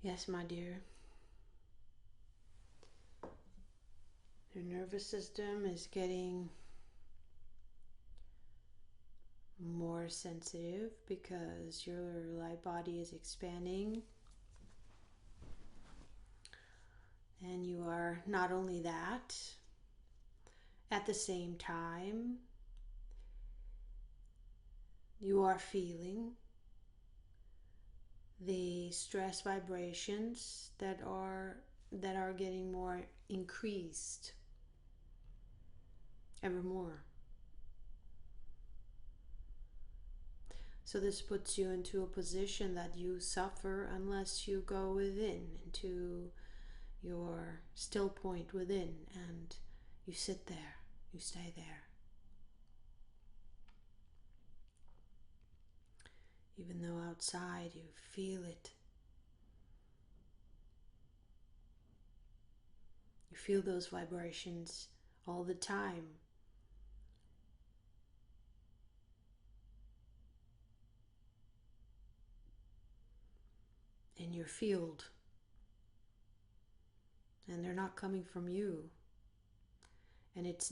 Yes, my dear. Your nervous system is getting more sensitive because your light body is expanding. And you are not only that, at the same time, you are feeling the stress vibrations that are getting more increased ever more. So this puts you into a position that you suffer unless you go within into your still point within and you sit there, you stay there. Even though outside you feel it, you feel those vibrations all the time. In your field, and they're not coming from you, and it's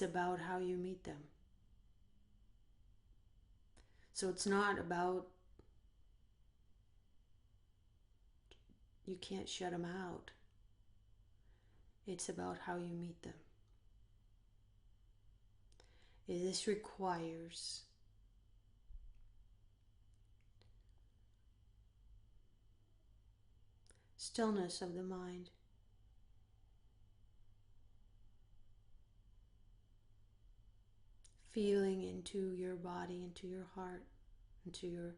about how you meet them. So it's not about, you can't shut them out. It's about how you meet them. This requires stillness of the mind. Feeling into your body, into your heart, into your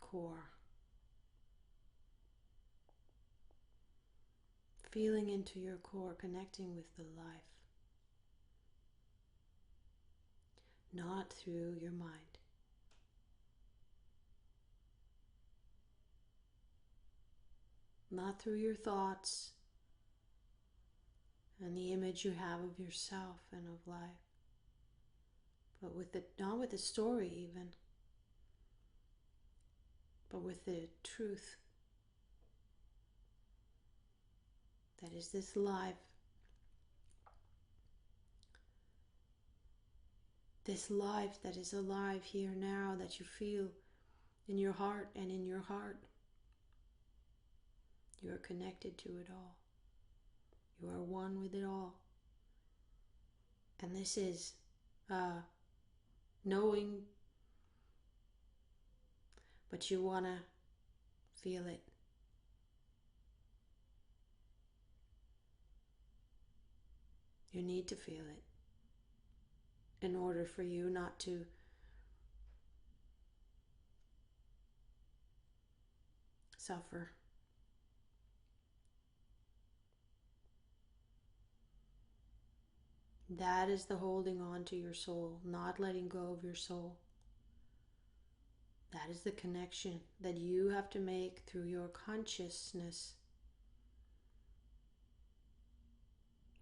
core. Feeling into your core, connecting with the life. Not through your mind. Not through your thoughts and the image you have of yourself and of life. But not with the story even, but with the truth. That is this life. This life that is alive here now, that you feel in your heart, and in your heart you are connected to it all. You are one with it all. And this is knowing, but you want to feel it. You need to feel it in order for you not to suffer. That is the holding on to your soul, not letting go of your soul. That is the connection that you have to make through your consciousness.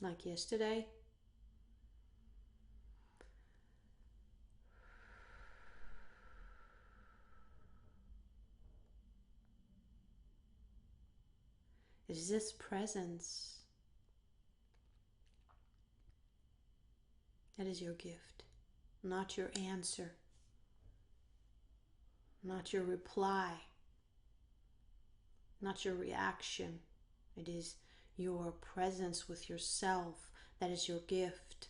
Like yesterday, it is this presence that is your gift, not your answer, not your reply, not your reaction. It is your presence with yourself that is your gift.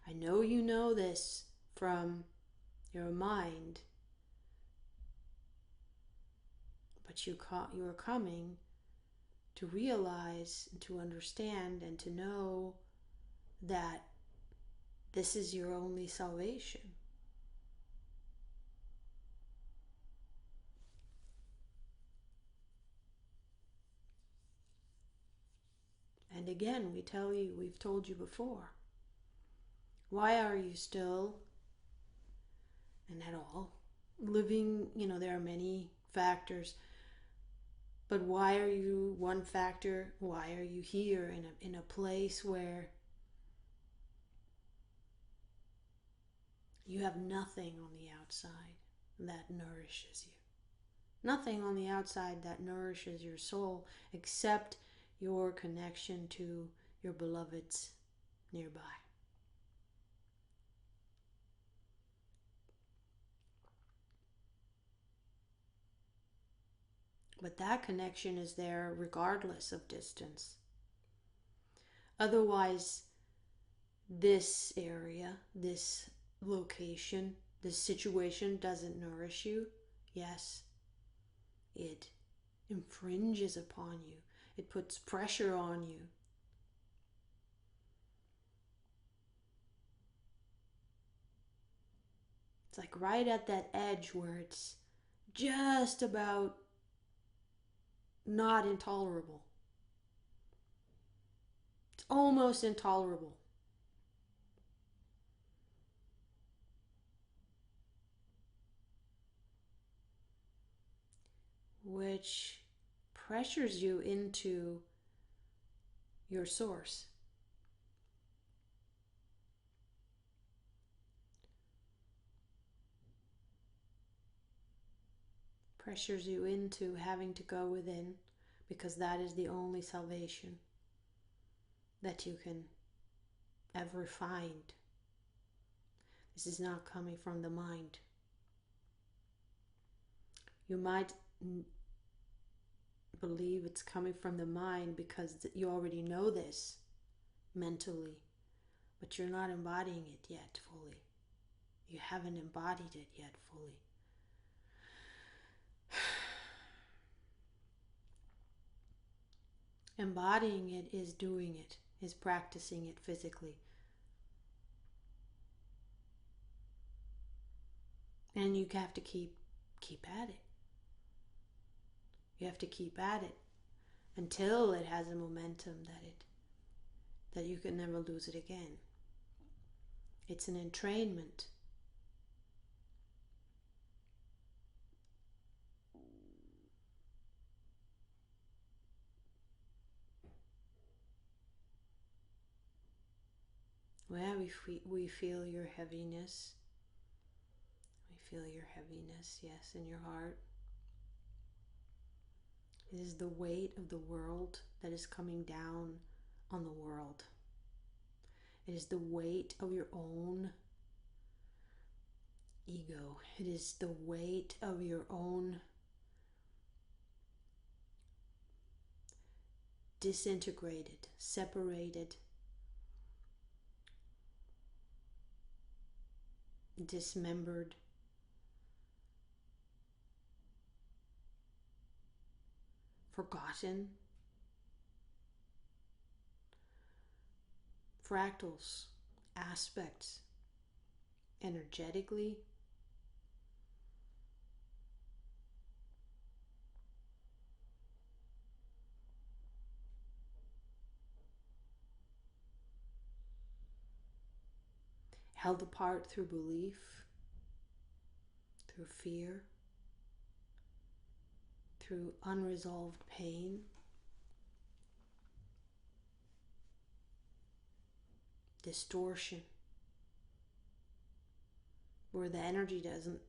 I know you know this from your mind, but you are coming to realize and to understand and to know that this is your only salvation. And again, we've told you before, why are you still, and at all, living, there are many factors, but why are you one factor? Why are you here in a place where You have nothing on the outside that nourishes you. Nothing on the outside that nourishes your soul except your connection to your beloveds nearby. But that connection is there regardless of distance. Otherwise, this area, this location, this situation doesn't nourish you. Yes, it infringes upon you. It puts pressure on you. It's like right at that edge where it's just about not intolerable. It's almost intolerable. Which pressures you into your source. Pressures you into having to go within, because that is the only salvation that you can ever find. This is not coming from the mind. You might believe it's coming from the mind because you already know this mentally, but you're not embodying it yet fully. You haven't embodied it yet fully. Embodying it is doing it, is practicing it physically. And you have to keep at it. You have to keep at it until it has a momentum that you can never lose it again. It's an entrainment. Well, we feel your heaviness. We feel your heaviness, yes, in your heart. It is the weight of the world that is coming down on the world. It is the weight of your own ego. It is the weight of your own disintegrated, separated, dismembered, forgotten fractals, aspects, energetically, held apart through belief, through fear, through unresolved pain, distortion, where the energy doesn't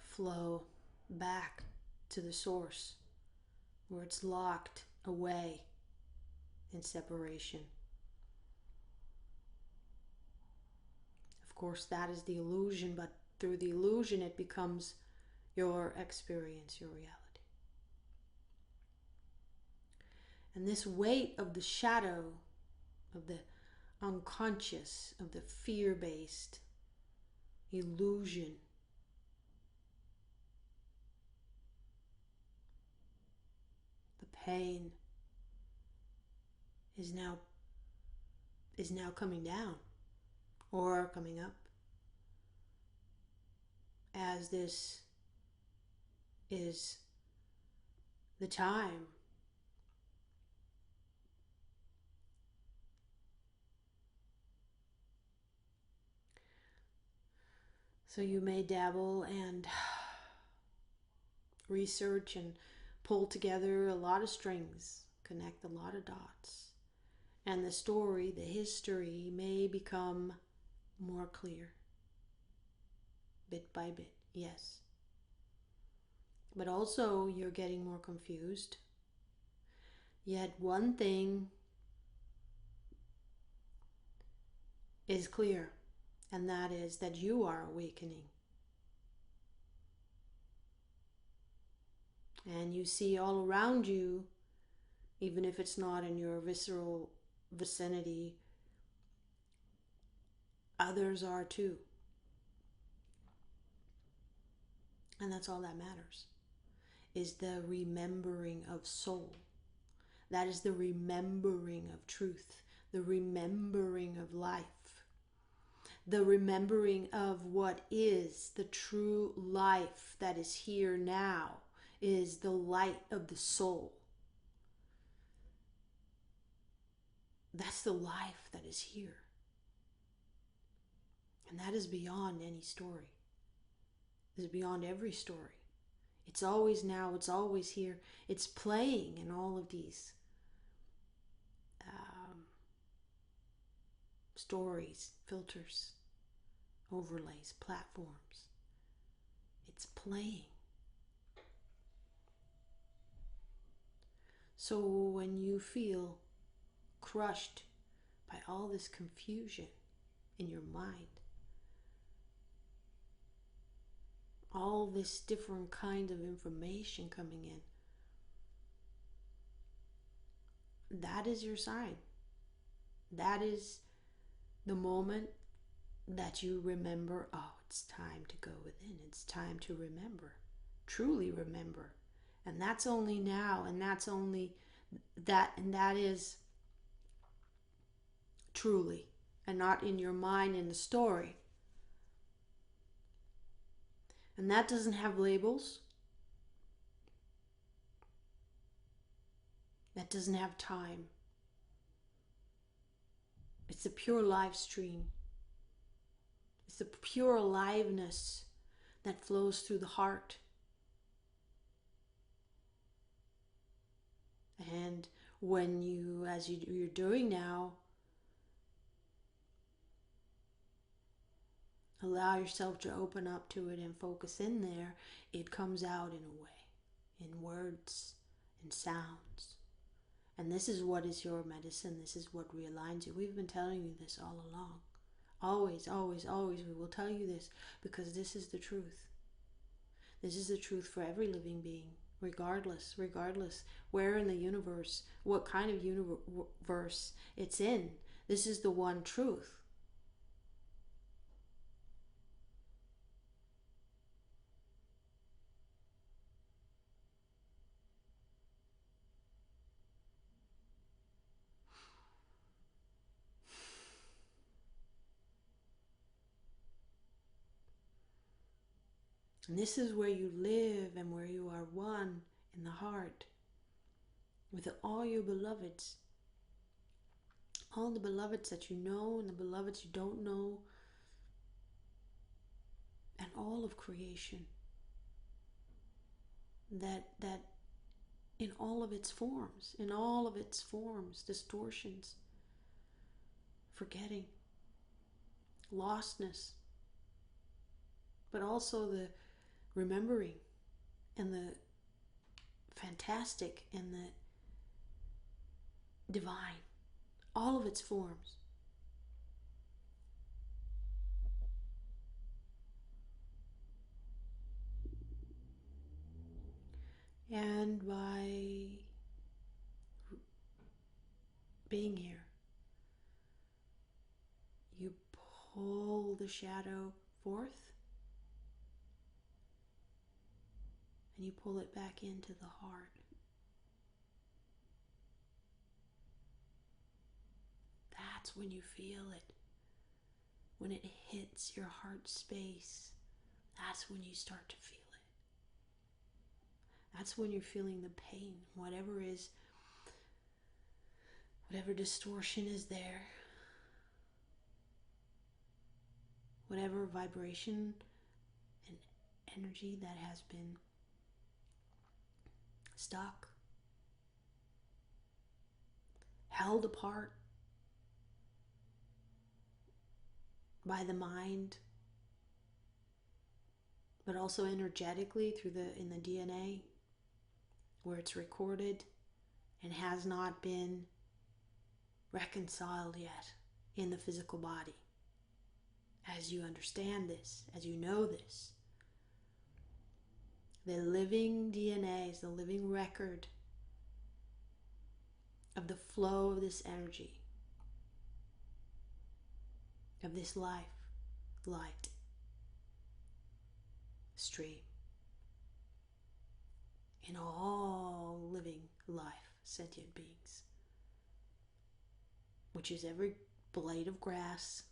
flow back to the source, where it's locked away in separation. Of course, that is the illusion, but through the illusion it becomes your experience, your reality. And this weight of the shadow, of the unconscious, of the fear-based illusion, the pain is now coming down or coming up, as this is the time so you may dabble and research and pull together a lot of strings, connect a lot of dots, and the story, the history may become more clear. bit by bit, yes. But also you're getting more confused. Yet one thing is clear, and that is that you are awakening. And you see all around you, even if it's not in your visceral vicinity, others are too. And that's all that matters, is the remembering of soul. That is the remembering of truth, the remembering of life, the remembering of what is the true life that is here now, is the light of the soul. That's the life that is here. And that is beyond any story. It is beyond every story. It's always now, it's always here. It's playing in all of these stories, filters, overlays, platforms. It's playing. So when you feel crushed by all this confusion in your mind, all this different kind of information coming in, that is your sign. That is the moment that you remember, oh, it's time to go within. It's time to remember, truly remember. And that's only now, and that's only that, and that is truly, and not in your mind in the story. And that doesn't have labels. That doesn't have time. It's a pure live stream. It's the pure aliveness that flows through the heart. And when you, as you're doing now, allow yourself to open up to it and focus in there, it comes out in a way, in words, in sounds. And this is what is your medicine. This is what realigns you. We've been telling you this all along. Always, always, always we will tell you this, because this is the truth. This is the truth for every living being, regardless where in the universe, what kind of universe it's in. This is the one truth. And this is where you live and where you are one in the heart with all your beloveds. All the beloveds that you know and the beloveds you don't know. And all of creation. That in all of its forms, distortions, forgetting, lostness, but also the remembering and the fantastic and the divine, all of its forms. And by being here, you pull the shadow forth and you pull it back into the heart. That's when you feel it. When it hits your heart space, that's when you start to feel it. That's when you're feeling the pain, whatever distortion is there, whatever vibration and energy that has been stuck, held apart by the mind, but also energetically through in the DNA, where it's recorded and has not been reconciled yet in the physical body. As you understand this, as you know this, the living DNA is the living record of the flow of this energy, of this life, light, stream, in all living life, sentient beings, which is every blade of grass,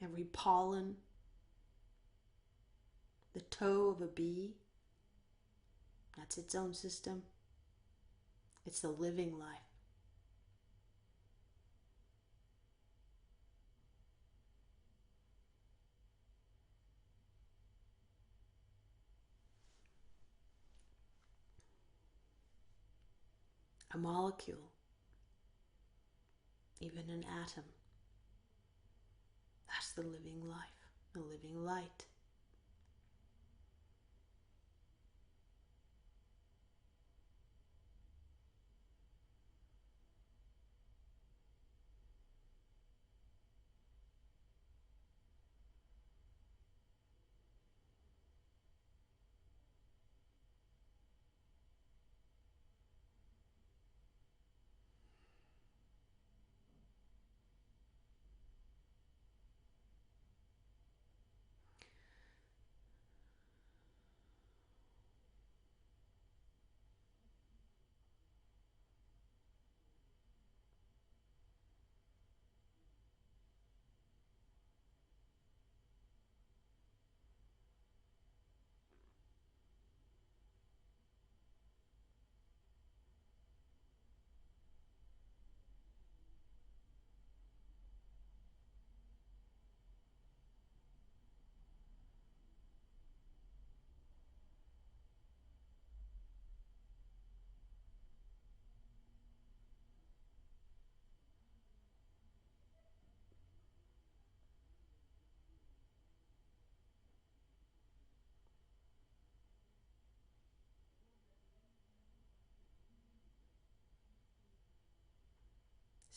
every pollen, the toe of a bee. That's its own system. It's the living life. A molecule, even an atom, that's the living life, the living light.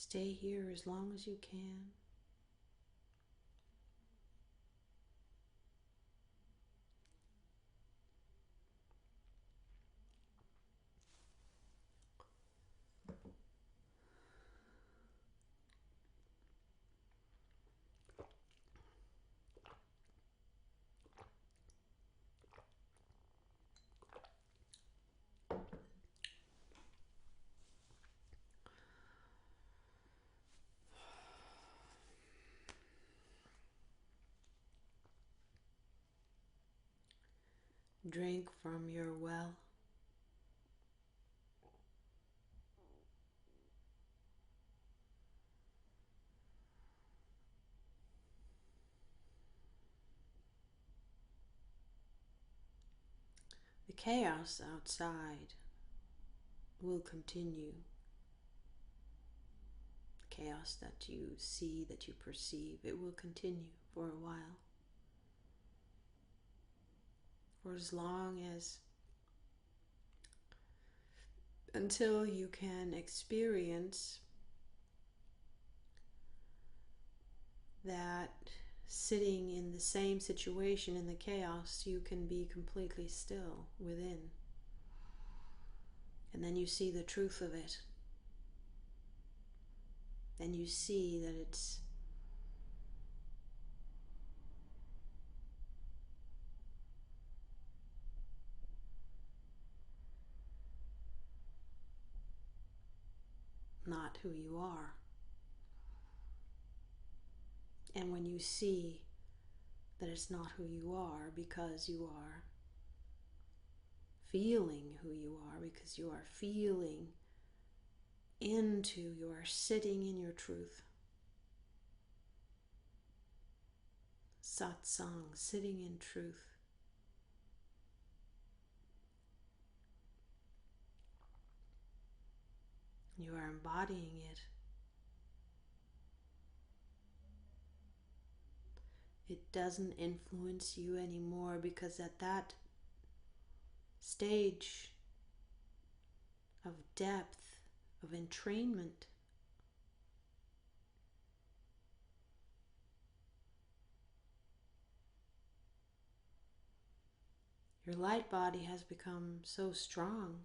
Stay here as long as you can. Drink from your well. The chaos outside will continue. The chaos that you see, that you perceive, it will continue for a while. For as long as, until you can experience that sitting in the same situation in the chaos, you can be completely still within. And then you see the truth of it. Then you see that it's not who you are. And when you see that it's not who you are because you are feeling who you are, because you are feeling into, you are sitting in your truth. Satsang, sitting in truth. You are embodying it. It doesn't influence you anymore, because at that stage of depth, of entrainment, your light body has become so strong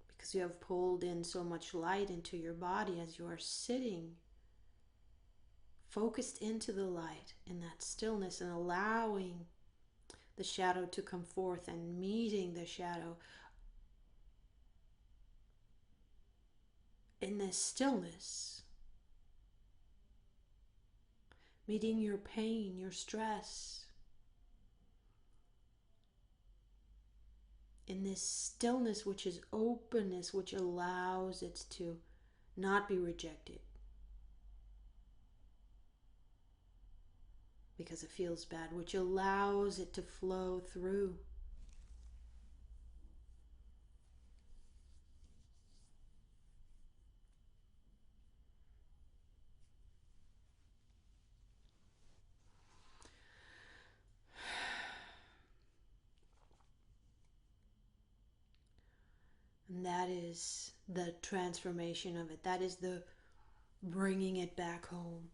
because you have pulled in so much light into your body as you are sitting focused into the light in that stillness and allowing the shadow to come forth and meeting the shadow in this stillness, meeting your pain, your stress, in this stillness, which is openness, which allows it to not be rejected because it feels bad, which allows it to flow through. And that is the transformation of it. That is the bringing it back home.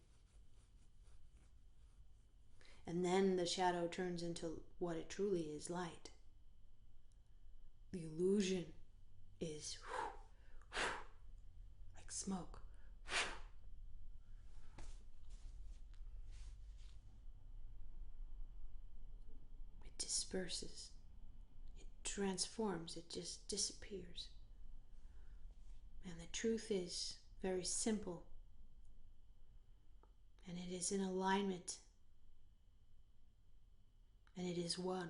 And then the shadow turns into what it truly is, light. The illusion is like smoke. It disperses. It transforms. It just disappears. And the truth is very simple. And it is in alignment. And it is one.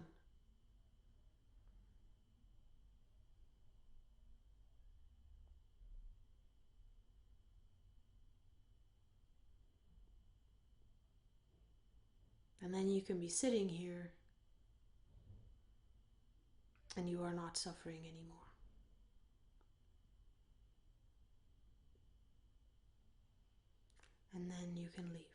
And then you can be sitting here and you are not suffering anymore. And then you can leave.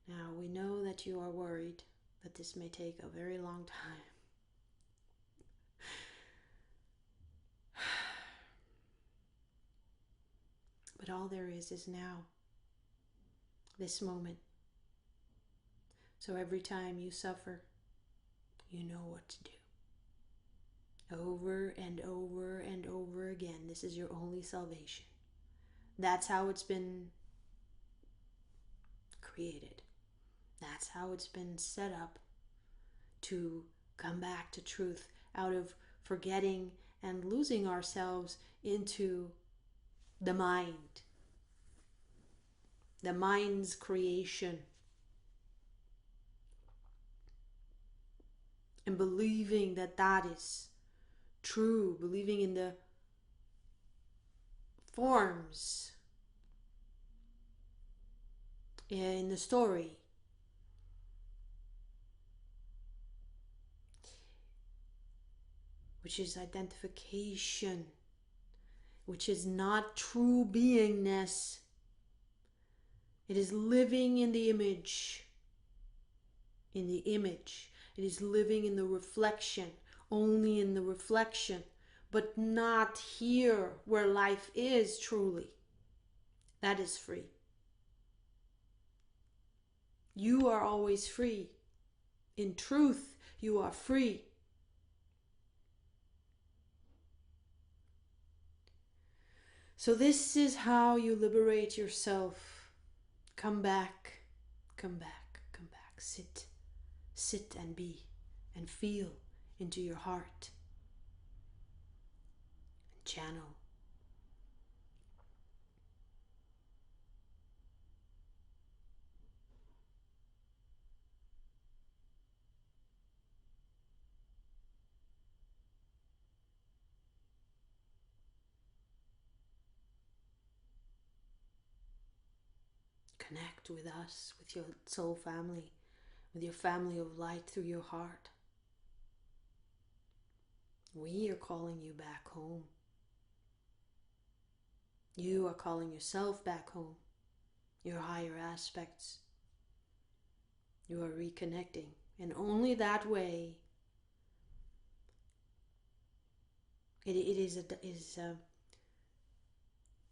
Now, we know that you are worried that this may take a very long time. But all there is now, this moment. So every time you suffer, you know what to do. Over and over and over again. This is your only salvation. That's how it's been created. That's how it's been set up to come back to truth out of forgetting and losing ourselves into the mind. The mind's creation. And believing that that is true, believing in the forms in the story. Which is identification, which is not true beingness. It is living in the image. In the image. It is living in the reflection, only in the reflection, but not here where life is truly. That is free. You are always free. In truth, you are free. So this is how you liberate yourself. Come back, come back, come back. Sit, sit and be and feel into your heart. And channel. Connect with us, with your soul family, with your family of light through your heart. We are calling you back home. You are calling yourself back home, your higher aspects. You are reconnecting, and only that way. It is a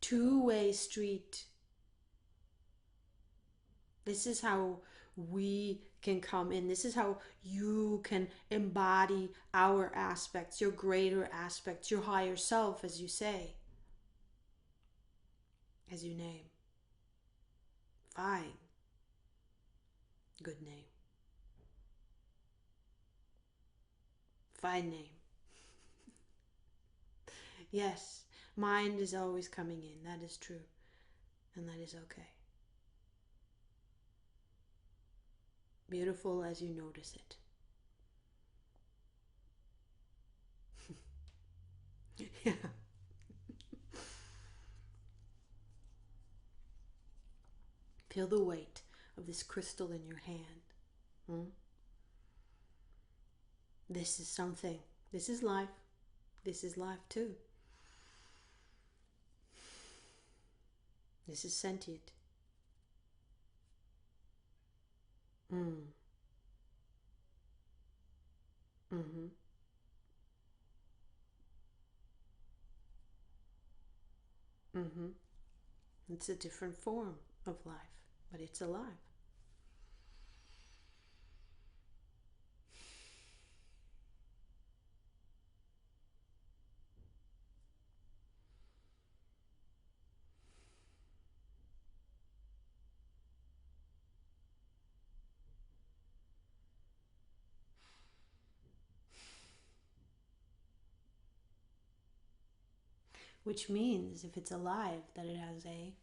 two-way street. This is how we can come in. This is how you can embody our aspects, your greater aspects, your higher self, as you say, as you name. Fine. Good name. Fine name. Yes, mind is always coming in. That is true. And that is okay. Beautiful as you notice it. Yeah. Feel the weight of this crystal in your hand. This is something. This is life. This is life too. This is sentient. Mm. Mm-hmm. Mm-hmm. It's a different form of life, but it's alive. Which means if it's alive, that it has a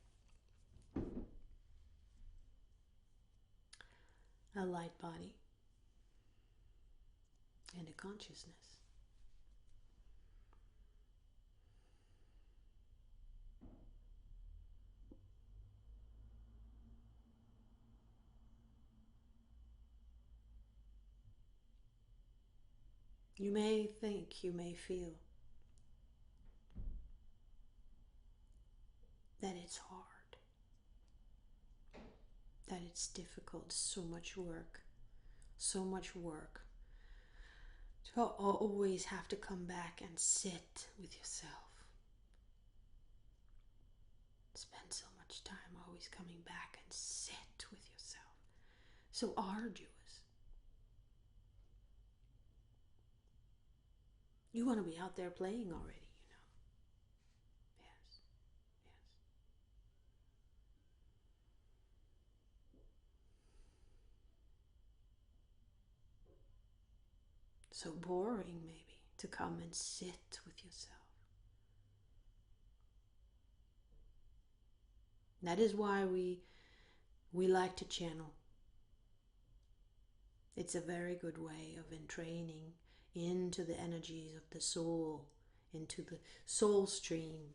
light body and a consciousness. You may think, you may feel that it's hard, that it's difficult, so much work to always have to come back and sit with yourself. Spend so much time always coming back and sit with yourself. So arduous. You want to be out there playing already, you know. Yes, yes. So boring, maybe, to come and sit with yourself. That is why we like to channel. It's a very good way of entraining into the energies of the soul, into the soul stream,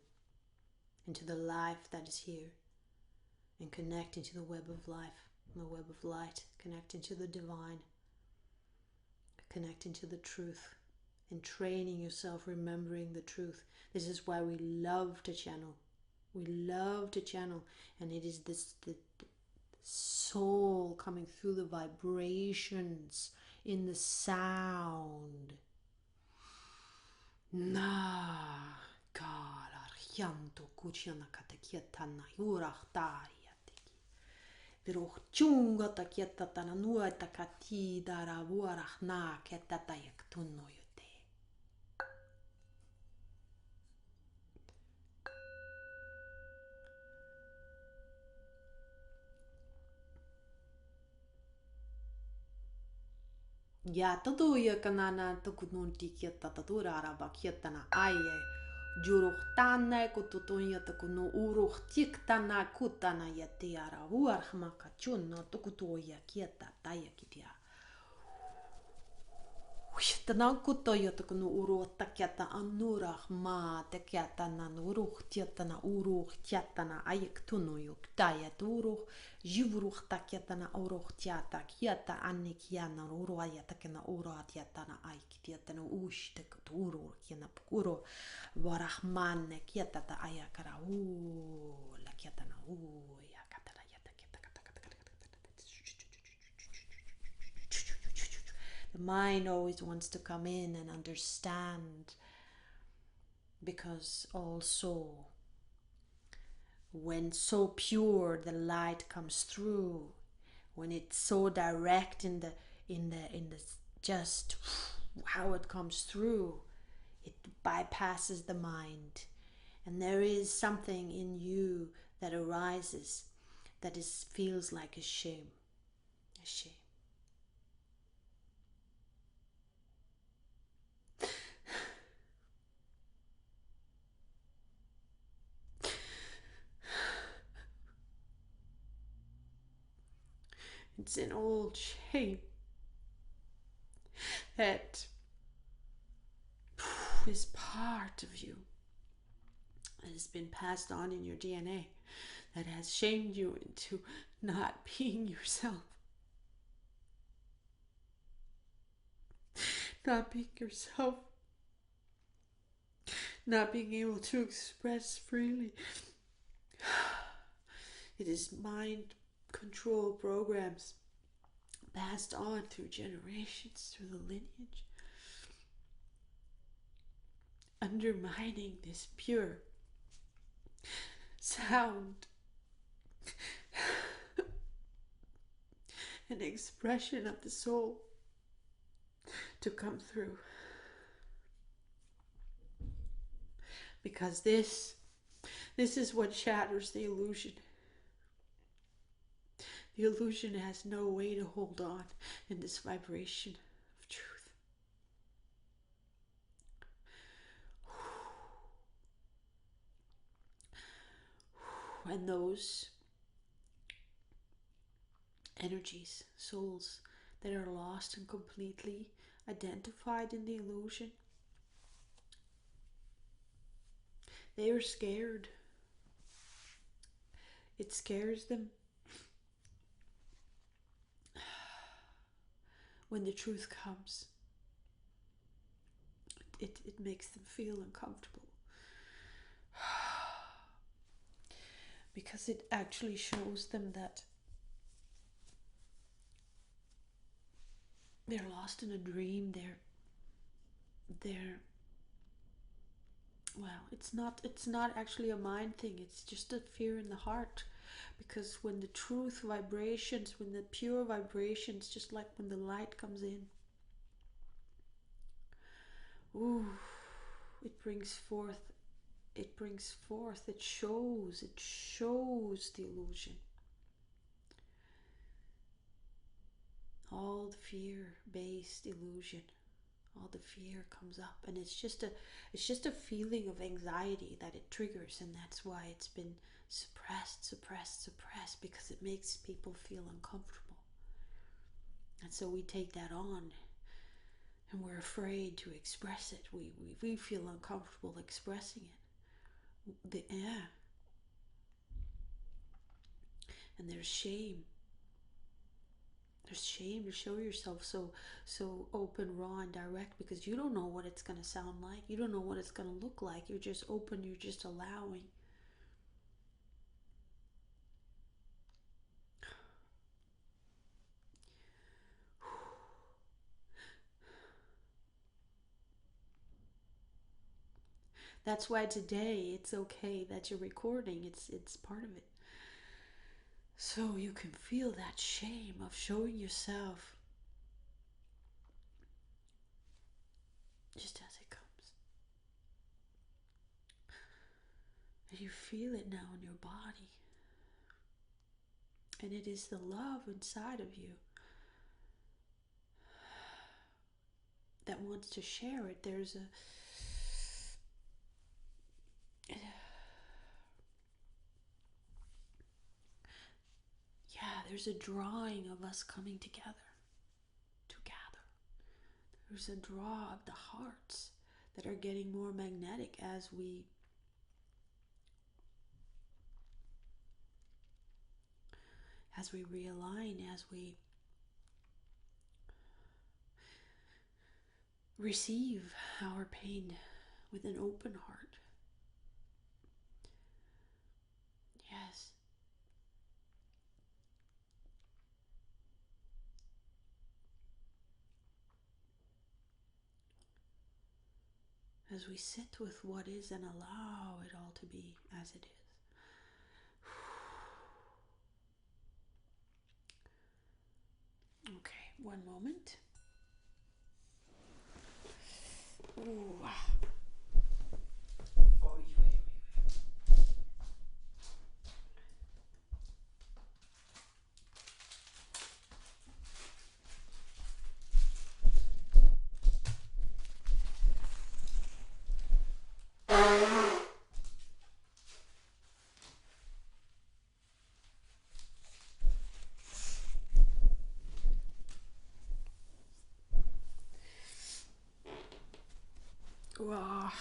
into the life that is here, and connect into the web of life, the web of light, connect into the divine, connect into the truth, and training yourself, remembering the truth. This is why we love to channel. We love to channel, and it is this the soul coming through the vibrations in the sound. Na kala arjanto kuchana katakietana urahtari atiki. Virochunga takietana nuata katida ravuarahna ketata yaktunno yote. Ya todo ya kanana tukununti kieta tatura araba kieta na aye juruhtana kututunya tukuno uruhtiktana kutana yati ara uarhma kachunno tukutuya kieta taya kitia. Tanaukuto yotakunu uru takiata anurah ma takiatana uruh tietana uruh tiatana ayaktunu yuk tayat uruh jivruh takiatana uruh tiata kiata anikiana uru ayatakana uru tiatana aik tiatana ush tekuturu kiana pukuro warahman kiatata ayakara la kiatana the mind always wants to come in and understand, because also when so pure the light comes through, when it's so direct in the just how it comes through, it bypasses the mind, and there is something in you that arises that feels like a shame. It's an old shame that is part of you, that has been passed on in your DNA, that has shamed you into not being yourself. Not being yourself. Not being able to express freely. It is mind control programs passed on through generations, through the lineage, undermining this pure sound and expression of the soul to come through. Because this is what shatters the illusion. The illusion has no way to hold on in this vibration of truth. And those energies, souls that are lost and completely identified in the illusion, they are scared. It scares them when the truth comes. It makes them feel uncomfortable. Because it actually shows them that they're lost in a dream. They're well, it's not actually a mind thing. It's just a fear in the heart. Because when the truth vibrations, when the pure vibrations, just like when the light comes in, it brings forth, it shows the illusion. All the fear-based illusion, all the fear comes up, and it's just a feeling of anxiety that it triggers, and that's why it's been suppressed, because it makes people feel uncomfortable. And so we take that on, and we're afraid to express it. We feel uncomfortable expressing it. And there's shame. There's shame to show yourself so open, raw, and direct, because you don't know what it's going to sound like. You don't know what it's going to look like. You're just open. You're just allowing. That's why today it's okay that you're recording. It's part of it. So you can feel that shame of showing yourself just as it comes. And you feel it now in your body. And it is the love inside of you that wants to share it. There's there's a drawing of us coming together. There's a draw of the hearts that are getting more magnetic as we realign, as we receive our pain with an open heart. Yes. As we sit with what is and allow it all to be as it is. Okay, one moment. Ooh. Wow.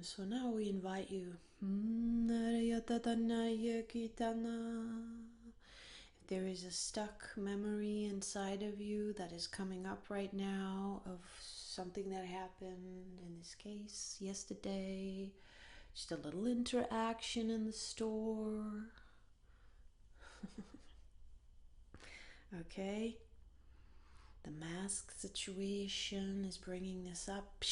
So now we invite you. If there is a stuck memory inside of you that is coming up right now of something that happened, in this case, yesterday, just a little interaction in the store. Okay? The mask situation is bringing this up.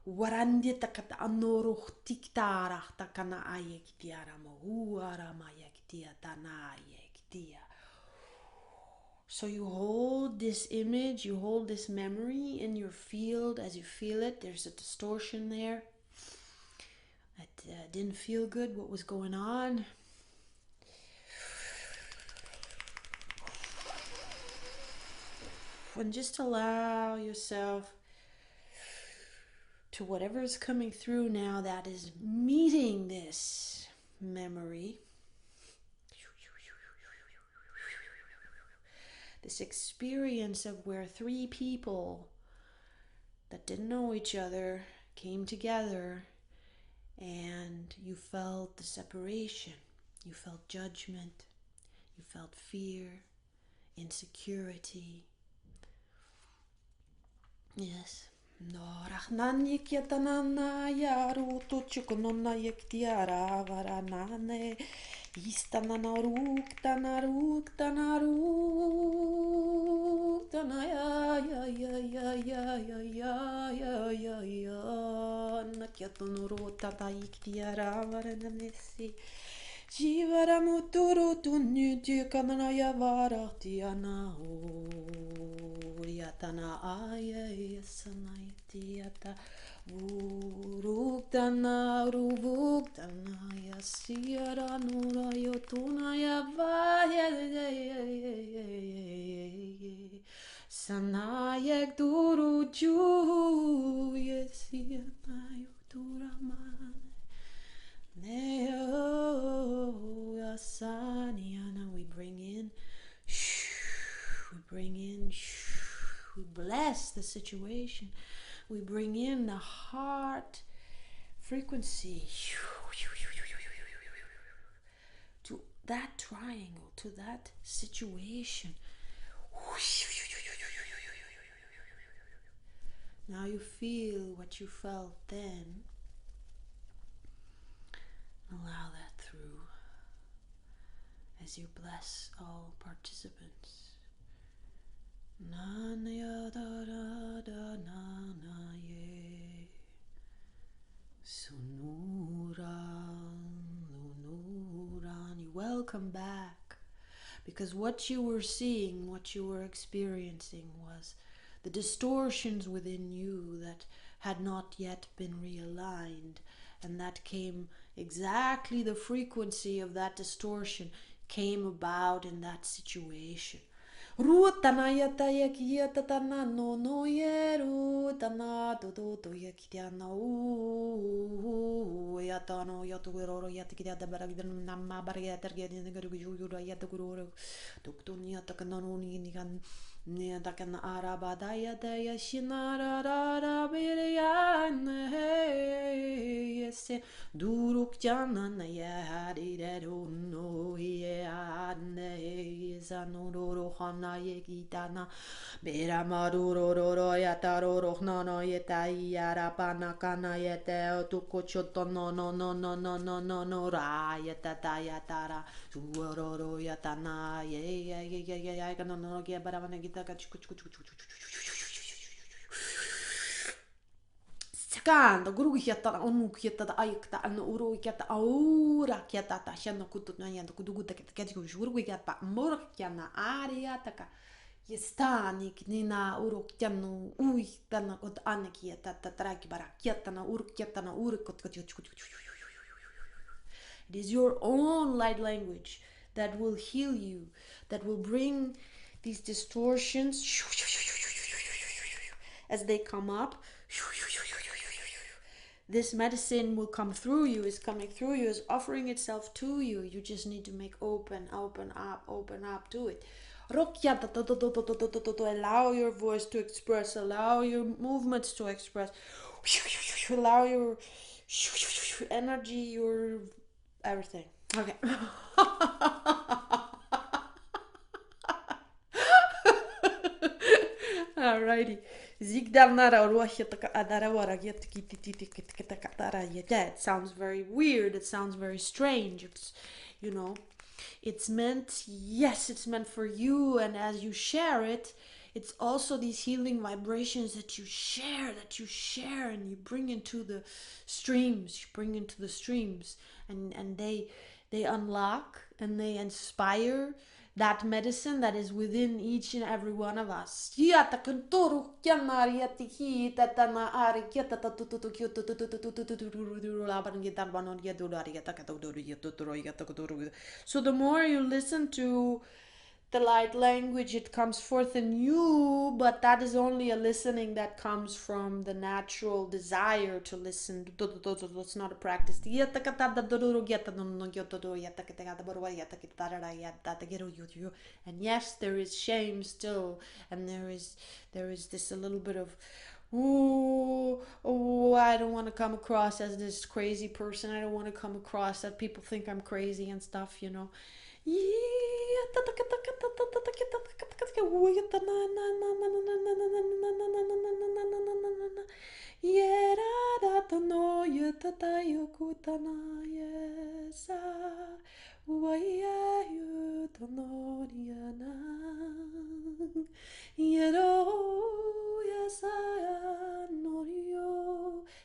Warandi takata anoroh tiktara takana ayektiara mohuara mayektiatana ayektia. So you hold this image, you hold this memory in your field as you feel it. There's a distortion there. It didn't feel good, what was going on. And just allow yourself to whatever is coming through now that is meeting this memory. This experience of where three people that didn't know each other came together and you felt the separation, you felt judgment, you felt fear, insecurity. Yes. Norachnani kietanana yaru tuchukunona yektiara varanane istanana ruktana ruktana ruktana ya nakiatonoro tata yektiara varananesi Jivara muturu tunu kanana yavara tiana Yatana aya sanayatiata Vuruktana ruvuktana yasiara nura yotuna yavaya Sanayek duru ju yesiana yotura man Neo Asaniana, we bring in, we bless the situation. We bring in the heart frequency to that triangle, to that situation. Now you feel what you felt then. Allow that through as you bless all participants. Na ya da da da na na ye Sunuran. Welcome back, because what you were seeing, what you were experiencing was the distortions within you that had not yet been realigned, and that came exactly the frequency of that distortion came about in that situation. Ruatana yata yakiata tana no no yeru tana do yakitiana u yatano yatugoro yatikia da baragidan namma baragata getting the guru yataguru tuktunia takanoni nigan Niatakan arabadaya daya shinara biriyan yes duruk janan ya no ya ne zanuro hana yegitana beramaduro yataro rohna yeta yarapana kana yete tukochoto no rayata yatara suoro yatana ya no get baramana Secondo, guru chiata onu chiata ayakta an uru chiata aura chiata ta shano kutuna yando kuduguta che guru chiata mora chiana aria taka yestani knina uru chiano ui tana kot anaki ta traki bara chiata na uru kot. It is your own light language that will heal you, that will bring these distortions as they come up. This medicine will come through you, is coming through you, is offering itself to you. You just need to make open up to it. Allow your voice to express, allow your movements to express, allow your energy, your everything. Okay. Alrighty. Yeah, it sounds very weird. It sounds very strange. It's, it's meant, yes, it's meant for you. And as you share it, it's also these healing vibrations that you share, and you bring into the streams. And they unlock and they inspire that medicine that is within each and every one of us. So the more you listen to the light language, it comes forth in you, but that is only a listening that comes from the natural desire to listen. It's not a practice. And yes, there is shame still, and there is this a little bit of Ooh, oh, I don't want to come across as this crazy person. I don't want to come across that people think I'm crazy and stuff, you know.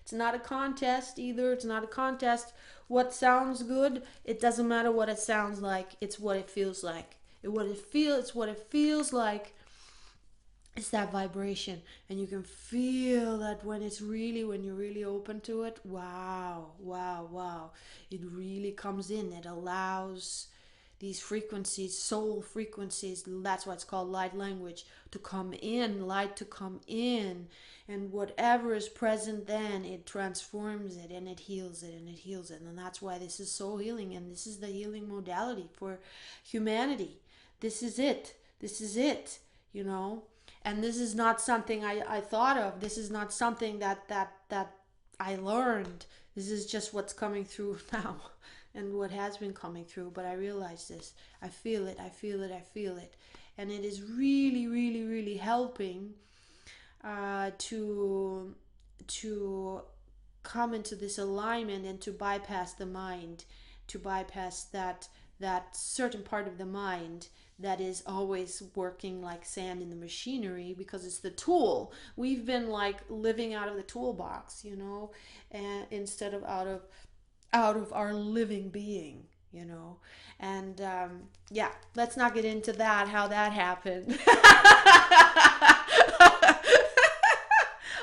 It's not a contest either. It's not a contest. What sounds good, it doesn't matter what it sounds like. It's what it feels like. It's what it feels like. It's that vibration, and you can feel that when you're really open to it. Wow, wow, wow. It really comes in. It allows these frequencies, soul frequencies, that's why it's called light language, to come in, light to come in, and whatever is present then, it transforms it and it heals it and it heals it. And that's why this is so healing, and this is the healing modality for humanity. This is it. This is it, you know. And this is not something I thought of. This is not something that I learned. This is just what's coming through now and what has been coming through. But I realize this. I feel it. I feel it. I feel it. And it is really, really, really helping to come into this alignment and to bypass the mind, to bypass that certain part of the mind that is always working like sand in the machinery, because it's the tool. We've been like living out of the toolbox, you know, and instead of out of our living being, you know. And yeah, let's not get into that, how that happened.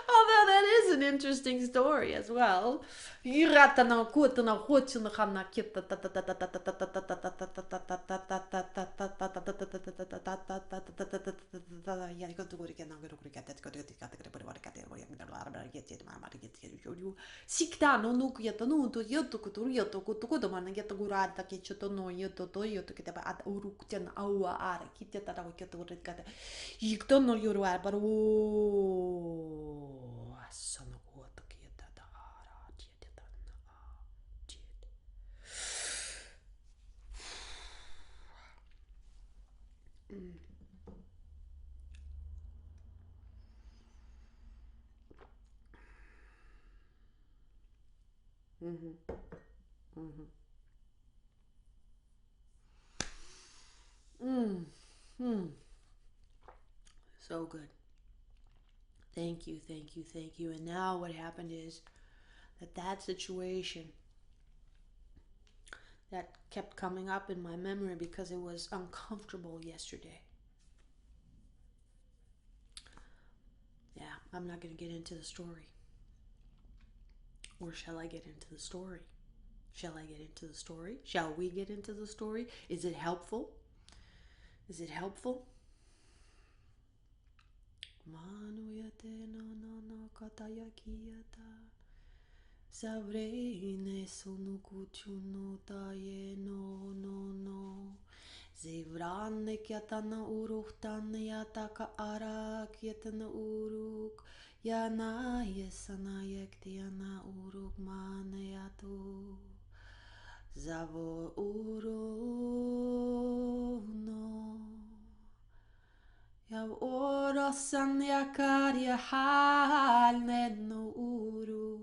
Although that is an interesting story as well. Sikta no nuk jeto no to yoto kuturu yoto kutuko man yeto gurada ke choto no yoto to yoto ke taba at urukten awa ara kitya tara ko yoto gurada yikto no yoru ar bar o asono kuoto ke yata ara jeta na jet. Mhm. Mhm. Mm. Mm. So good. Thank you, thank you, thank you. And now what happened is that situation that kept coming up in my memory because it was uncomfortable yesterday. Yeah, I'm not going to get into the story. Or shall I get into the story? Shall I get into the story? Shall we get into the story? Is it helpful? Is it helpful? Manuyate no no no katayakiyata. Savrene sunukuchuno taye no no no. Zivranne kyatana uruktan yataka arak yatana uruk. Yana yesana yektiana uruk manayatu. Zavo uro no. Yav orasan yakar yahal nenu uruk.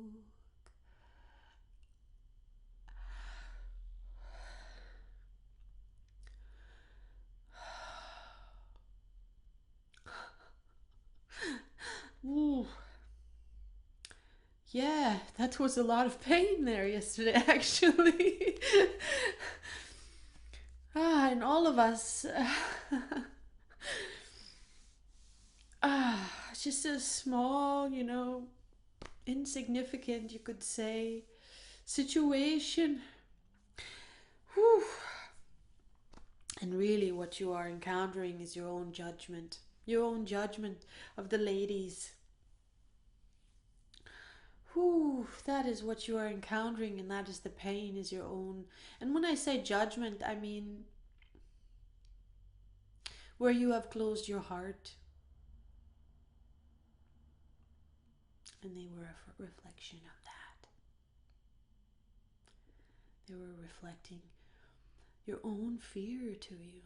Ooh. Yeah, that was a lot of pain there yesterday, actually. And all of us. Just a small, you know, insignificant, you could say, situation. Whew. And really, what you are encountering is your own judgment. Your own judgment of the ladies. Whew, that is what you are encountering, and that is the pain, is your own. And when I say judgment, I mean where you have closed your heart, and they were a reflection of that. They were reflecting your own fear to you.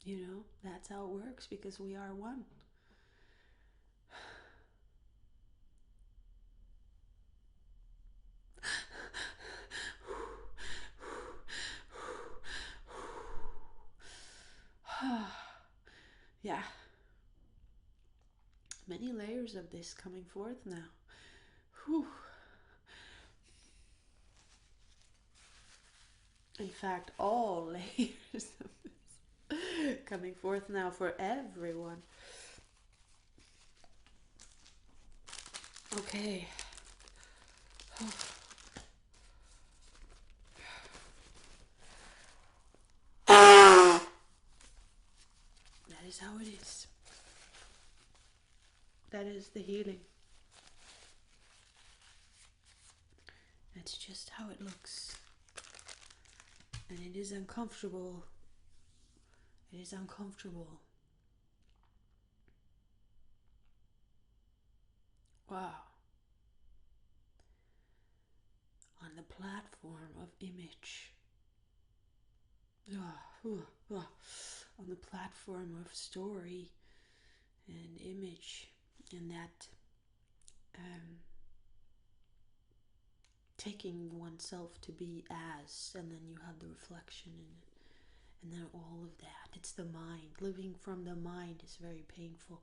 You know, that's how it works, because we are one. Yeah. Many layers of this coming forth now. Whew. In fact, all layers of this coming forth now for everyone. Okay. That is how it is. That is the healing. That's just how it looks. And it is uncomfortable. It is uncomfortable. Wow. On the platform of image. On the platform of story and image, and that taking oneself to be as, and then you have the reflection and then all of that. It's the mind. Living from the mind is very painful,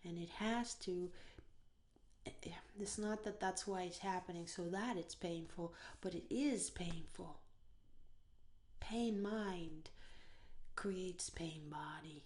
and it has to. It's not that that's why it's happening so that it's painful, but it is painful. Pain mind creates pain body.